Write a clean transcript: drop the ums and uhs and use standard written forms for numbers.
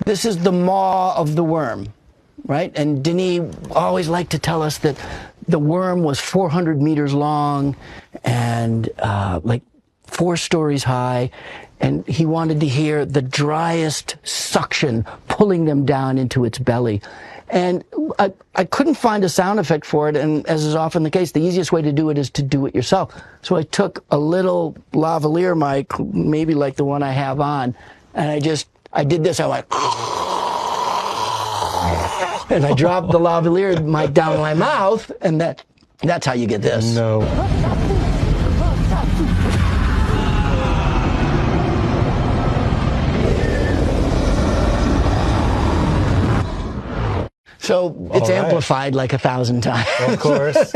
This is the maw of the worm, right? And Denis always liked to tell us that the worm was 400 meters long and like 4 stories high, and he wanted to hear the driest suction pulling them down into its belly. And I couldn't find a sound effect for it, and as is often the case, the easiest way to do it is to do it yourself. So I took a little lavalier mic, maybe like the one I have on, and I did this. I went, and I dropped the lavalier mic down in my mouth, and that's how you get this. No. So it's amplified like 1,000 times. Of course.